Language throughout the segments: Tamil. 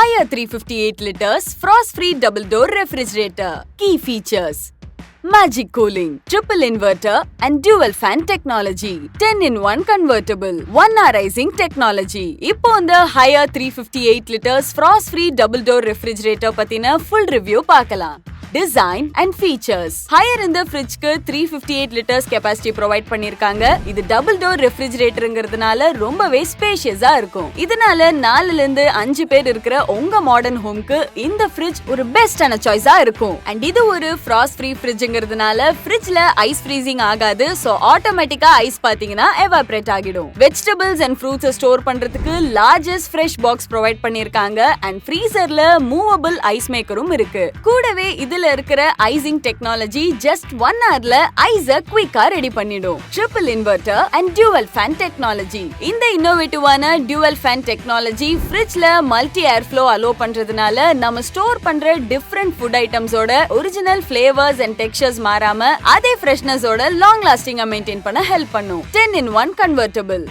Haier 358 liters frost-free double-door refrigerator. Key features: magic cooling, triple inverter and dual fan technology, 10-in-1 convertible, 1 rising technology. இப்போ இந்த Haier 358 liters frost-free double-door refrigerator பத்தின full review பார்க்கலாம். Design and features. Haier இந்த ஃப்ரிட்ஜ்க்கு 358 liters capacity provide பண்ணிருக்காங்க. இது double door refrigeratorங்கிறதுனால ரொம்பவே ஸ்பேஷியஸா இருக்கும். இதனால 4 ல இருந்து 5 பேர் இருக்கிற உங்க மாடர்ன் ஹோம்க்கு இந்த ஃப்ரிட்ஜ் ஒரு பெஸ்டான சாய்ஸா இருக்கும். அண்ட் இது ஒரு frost free ஃப்ரிட்ஜ்ங்கிறதுனால ஃப்ரிட்ஜ்ல ஐஸ் ஃப்ரீசிங் ஆகாது. சோ ஆட்டோமேட்டிக்கா ஐஸ் பாத்தீங்கன்னா எவாபரேட் ஆகிடும். வெஜிடபிள்ஸ் அண்ட் ஃப்ரூட்ஸ் ஸ்டோர் பண்றதுக்கு largest fresh box provide பண்ணிருக்காங்க. அண்ட் ஃப்ரீசர்ல மூவபிள் ஐஸ் மேக்கரும் இருக்கு. கூடவே இதுல இருக்கிற ஐசிங் டெக்னாலஜி ஜஸ்ட் 1 hourல ஐஸ குயிக்கா ரெடி பண்ணிடும். Triple inverter and dual fan technology. இந்த இன்னோவேட்டிவான டியூவல் ஃபேன் டெக்னாலஜி ஃப்ரிட்ஜ்ல மல்டி ஏர் ஃப்ளோ அலோ பண்றதுனால நம்ம ஸ்டோர் பண்ற டிஃபரண்ட் ஃபுட் ஐட்டம்ஸோட ஒரிஜினல் ஃபிளேவர்ஸ் அண்ட் டெக்ஸ்சர்ஸ் மாறாம அதே ஃப்ரெஷ்னஸோட லாங் லாஸ்டிங்கா மெயின்டைன் பண்ண ஹெல்ப் பண்ணும். 10-in-1 convertible.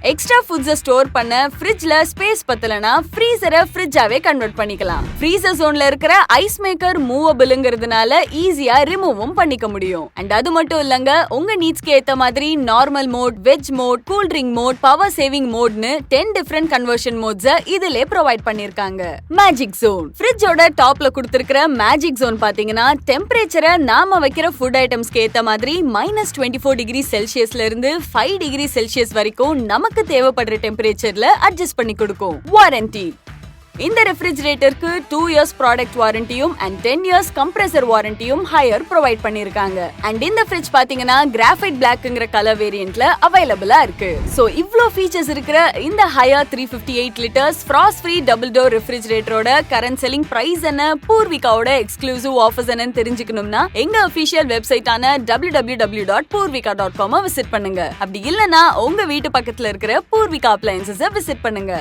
எக்ஸ்ட்ரா ஃபுட்ஸை ஸ்டோர் பண்ண ஃப்ரிட்ஜ்ல ஸ்பேஸ் பத்தலனா ஃப்ரீசரை ஃப்ரிட்ஜாவே கன்வெர்ட் பண்ணிக்கலாம். ஃப்ரீசர் ஜோன்ல இருக்கிற ஐஸ் மேக்கர் மூவபிள்ங்கிறதுனால ஈஸியா ரிமூவும் பண்ணிக்க முடியும். அண்ட் அது மட்டும் இல்லங்க, உங்க நீட்ஸ்க்கு ஏத்த மாதிரி normal mode, veg mode, cool drink mode, power saving மோட்னு 10 டிஃபரண்ட் கன்வர்ஷன் மோட்ஸை இதிலே ப்ரொவைட் பண்ணிருக்காங்க. Magic zone. ஃப்ரிட்ஜோட டாப்ல கொடுத்திருக்கிற மேஜிக் ஜோன் பாத்தீங்கன்னா டெம்பரேச்சரை நாம வைக்கிற ஃபுட் ஐட்டம்ஸ்க்கு ஏத்த மாதிரி -24 டிகிரி செல்சியஸ்ல இருந்து 5 டிகிரி செல்சியஸ் வரைக்கும் நமக்கு தேவைப்படுற டெம்பரேச்சர்ல அட்ஜஸ்ட் பண்ணி கொடுக்கும். வாரண்டி. இந்த ரெஃப்ரிஜரேட்டருக்கு 2 years ப்ராடக்ட் வாரண்டியும் அண்ட் 10 years கம்ப்ரஸர் வாரண்டியும் Haier ப்ரொவைட் பண்ணிருக்காங்க. அண்ட் இந்த ஃப்ரிட்ஜ் பாத்தீங்கன்னா கிராஃபைட் பிளாக்ங்கிற கலர் வேரியன்ட்ல அவைலபிளா இருக்கு. சோ இவ்ளோ ஃபீச்சர்ஸ் இருக்கிற இந்த Haier 358 liters frost free double door ரெஃப்ரிஜரேட்டரோட கரண்ட் செல்லிங் பிரைஸ் என்ன, பூர்விகாவோட எக்ஸ்க்ளூசிவ் ஆஃபர்ஸ் என்னன்னு தெரிஞ்சுக்கணும்னா எங்க அபிஷியல் வெப்சைட்டான www.poorvika.com விசிட் பண்ணுங்க. அப்படி இல்லனா உங்க வீட்டு பக்கத்துல இருக்கிற பூர்விகா அப்ளையன்சஸை விசிட் பண்ணுங்க.